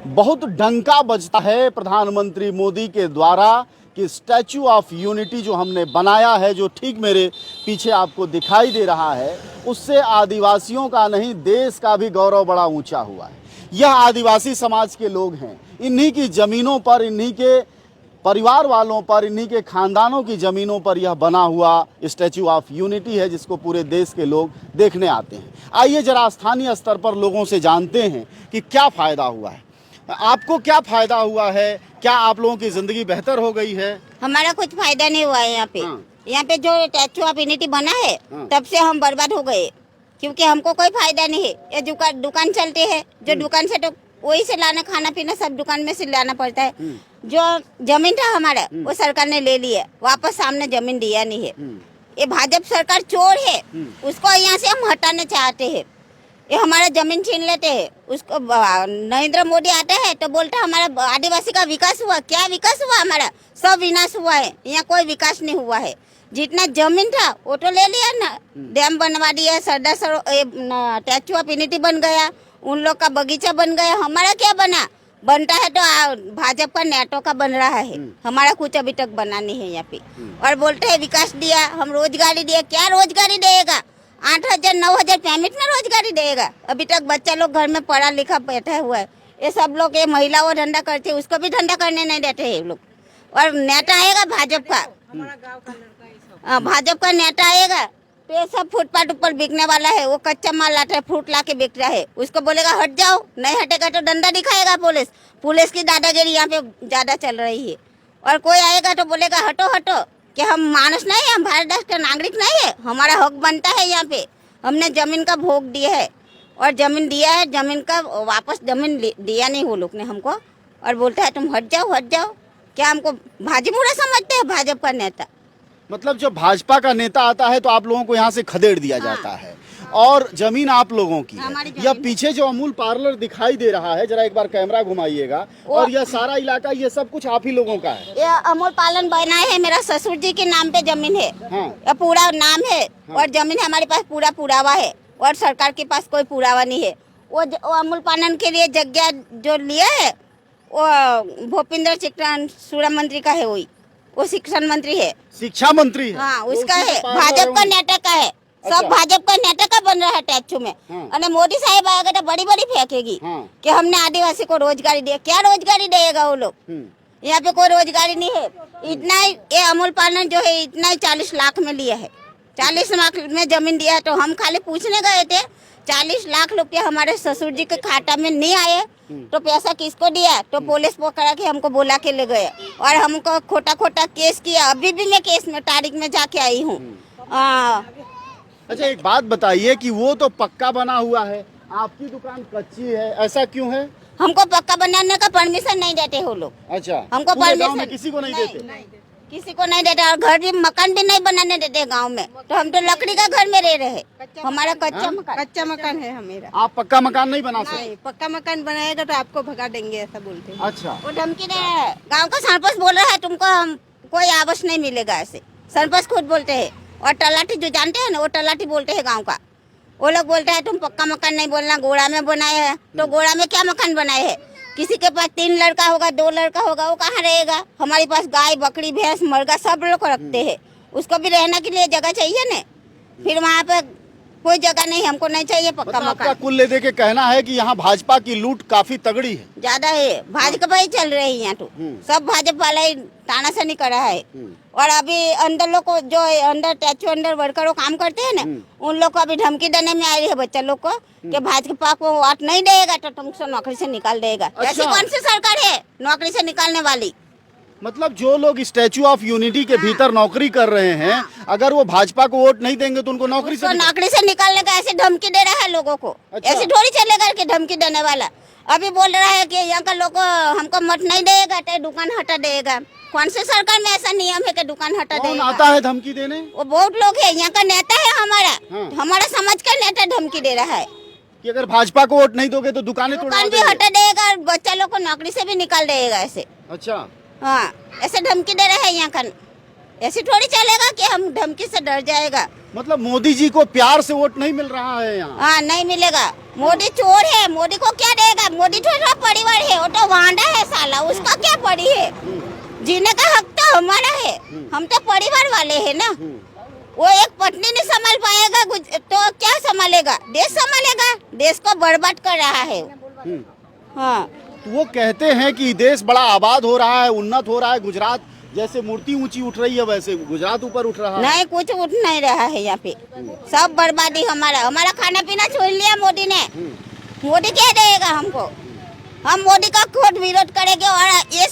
बहुत डंका बजता है प्रधानमंत्री मोदी के द्वारा कि स्टैचू ऑफ यूनिटी जो हमने बनाया है, जो ठीक मेरे पीछे आपको दिखाई दे रहा है, उससे आदिवासियों का नहीं देश का भी गौरव बड़ा ऊंचा हुआ है। यह आदिवासी समाज के लोग हैं, इन्हीं की ज़मीनों पर, इन्हीं के परिवार वालों पर, इन्हीं के खानदानों की ज़मीनों पर यह बना हुआ स्टैचू ऑफ यूनिटी है, जिसको पूरे देश के लोग देखने आते हैं। आइए जरा स्थानीय स्तर पर लोगों से जानते हैं कि क्या फ़ायदा हुआ है। आपको क्या फ़ायदा हुआ है? क्या आप लोगों की ज़िंदगी बेहतर हो गई है? हमारा कुछ फायदा नहीं हुआ है यहाँ पे। यहाँ पे जो स्टैचू ऑफ यूनिटी बना है, तब से हम बर्बाद हो गए, क्योंकि हमको कोई फायदा नहीं है। ये दुकान चलते है, जो दुकान से तो वही से लाना, खाना पीना सब दुकान में से लाना पड़ता है। जो जमीन था हमारा, वो सरकार ने ले लिया, वापस सामने जमीन दिया नहीं है। ये भाजपा सरकार चोर है, उसको यहाँ से हम हटाना चाहते हैं। ये हमारा जमीन छीन लेते हैं। उसको नरेंद्र मोदी आता है तो बोलता है हमारा आदिवासी का विकास हुआ। क्या विकास हुआ? हमारा सब विनाश हुआ है। यहाँ कोई विकास नहीं हुआ है। जितना जमीन था वो तो ले लिया ना, डैम बनवा दिया, सरदार स्टैचू ऑफ यूनिटी बन गया, उन लोग का बगीचा बन गया। हमारा क्या बना? बनता है तो भाजपा का नेटो का बन रहा है। हमारा कुछ अभी तक बना नहीं है यहाँ पे। और बोलते हैं विकास दिया, हम रोजगारी दिया। क्या रोजगारी देगा? 8,000 9,000 पेमेंट में रोजगारी देगा? अभी तक बच्चा लोग घर में पढ़ा लिखा बैठा हुआ है। ये सब लोग, ये महिला वो धंधा करती है, उसको भी धंधा करने नहीं देते हैं लोग। और नेता आएगा भाजपा का, भाजपा का नेता आएगा तो ये सब फुटपाथ ऊपर बिकने वाला है। वो कच्चा माल लाता है, फ्रूट ला के बिक रहा है। उसको बोलेगा हट जाओ, नहीं हटेगा तो डंडा दिखाएगा पुलिस की दादागिरी यहाँ पे ज्यादा चल रही है। और कोई आएगा तो बोलेगा हटो हटो। क्या हम मानुस नहीं है? हम भारत देश का नागरिक नहीं है? हमारा हक बनता है यहाँ पे। हमने जमीन का भोग दिया है और जमीन दिया है, जमीन का वापस जमीन दिया नहीं वो लोग ने हमको। और बोलता है तुम हट जाओ हट जाओ। क्या हमको भाजी मुड़ा समझते हैं भाजपा का नेता? मतलब जब भाजपा का नेता आता है तो आप लोगों को यहाँ से खदेड़ दिया जाता है। और जमीन आप लोगों की है। यह पीछे जो अमूल पार्लर दिखाई दे रहा है, जरा एक बार कैमरा घुमाइएगा। और यह सारा इलाका, ये सब कुछ आप ही लोगों का है? ये अमूल पालन बनाए है, मेरा ससुर जी के नाम पे जमीन है। ये पूरा नाम है। और जमीन हमारे पास पूरा पुरावा है, और सरकार के पास कोई पुरावा नहीं है। वो अमूल पालन के लिए जगह जो लिया है वो भूपेंद्र शिक्षण सूर्य मंत्री का है। वो शिक्षण मंत्री है, शिक्षा मंत्री है। हाँ, उसका है। भाजपा का नेता का है। सब भाजपा का नेता का बन रहा है स्टैचू में। और मोदी साहब आएगा तो बड़ी बड़ी फेंकेगी कि हमने आदिवासी को रोजगारी दिया। क्या रोजगारी देगा वो लोग? यहाँ पे कोई रोजगारी नहीं है। इतना ही ये अमूल पालन जो है, इतना ही 40 लाख में लिया है। 40 लाख में जमीन दिया है। तो हम खाली पूछने गए थे, 40 लाख रुपया हमारे ससुर जी के खाता में नहीं आए तो पैसा किसको दिया? तो पुलिस पकड़ा के हमको बोला के ले गए और हमको खोटा खोटा केस किया। अभी भी मैं केस में तारीख में जाके आई हूँ। अच्छा, एक बात बताइए कि वो तो पक्का बना हुआ है, आपकी दुकान कच्ची है, ऐसा क्यों है? हमको पक्का बनाने का परमिशन नहीं देते हो लोग। अच्छा, हमको परमिशन किसी को नहीं देते? किसी को नहीं देते। और घर भी, मकान भी नहीं बनाने देते गांव में। तो हम तो लकड़ी का घर में रह रहे। हमारा कच्चा मकान है हमारा। आप पक्का मकान नहीं बना सकते? पक्का मकान बनाएगा तो आपको भगा देंगे, ऐसा बोलते हैं। अच्छा, वो धमकी दे रहा है। गाँव का सरपंच बोल रहा है तुमको हम कोई आवास नहीं मिलेगा, ऐसे सरपंच खुद बोलते हैं। और तलाटी जो जानते हैं ना, वो तलाटी बोलते हैं गांव का। वो लोग बोलते हैं तुम पक्का मकान नहीं बोलना, गोड़ा में बनाए है। तो गोड़ा में क्या मकान बनाए है? किसी के पास 3 लड़का होगा, 2 लड़का होगा, वो कहाँ रहेगा? हमारे पास गाय बकरी भैंस मुर्गा सब लोग रखते हैं। उसको भी रहने के लिए जगह चाहिए ना। फिर वहाँ पे कोई जगह नहीं, हमको नहीं चाहिए पक्का मकान। आपका कुल ले दे के कहना है कि यहाँ भाजपा की लूट काफी तगड़ी है, ज्यादा है। भाजपा ही चल रही है यहाँ तो। सब भाजपा वाला ही तानाशाही कर रहा है। और अभी अंदर लोग को, जो अंदर स्टैचू अंदर वर्कर काम करते हैं ना, उन लोग को अभी धमकी देने में आई है बच्चा लोग को कि भाजपा को वोट नहीं देगा तो तुमको नौकरी से निकाल देगा। ऐसी कौन सी सरकार है नौकरी से निकालने वाली? मतलब जो लोग स्टैचू ऑफ यूनिटी के भीतर नौकरी कर रहे हैं, अगर वो भाजपा को वोट नहीं देंगे तो उनको नौकरी से निकालने का ऐसे धमकी दे रहा है लोगों को। ऐसे थोड़ी चलेगा कि धमकी देने वाला। अभी बोल रहा है कि यहाँ का लोग हमको मत नहीं देगा तो दुकान हटा देगा। कौन से सरकार में ऐसा नियम है कि दुकान हटा देगा? आता है धमकी देने? वो बहुत लोग है। यहाँ का नेता है हमारा समाज का नेता धमकी दे रहा है कि अगर भाजपा को वोट नहीं दोगे तो दुकान भी हटा देगा और बच्चा लोग को नौकरी से भी निकाल देगा ऐसे। अच्छा, हाँ, ऐसे धमकी दे रहे हैं यहाँ का। ऐसे थोड़ी चलेगा कि हम धमकी से डर जाएगा। मतलब मोदी जी को प्यार से वोट नहीं मिल रहा है यहाँ। हाँ नहीं मिलेगा। मोदी चोर है, मोदी को क्या देगा? मोदी थोड़ा परिवार है, वो तो वांडा है साला, उसका क्या पड़ी है? जीने का हक तो हमारा है, हम तो परिवार वाले हैं ना। वो एक पत्नी नहीं संभाल पाएगा तो क्या संभालेगा? देश संभालेगा? देश को बर्बाद कर रहा है। हाँ तो वो कहते हैं कि देश बड़ा आबाद हो रहा है, उन्नत हो रहा है, गुजरात जैसे मूर्ति ऊंची उठ रही है वैसे गुजरात ऊपर उठ रहा है। नहीं, कुछ उठ नहीं रहा है यहाँ पे, सब बर्बादी। हमारा खाना पीना छोड़ लिया मोदी ने। मोदी क्या देगा हमको? हम मोदी का खुद विरोध करेंगे और ये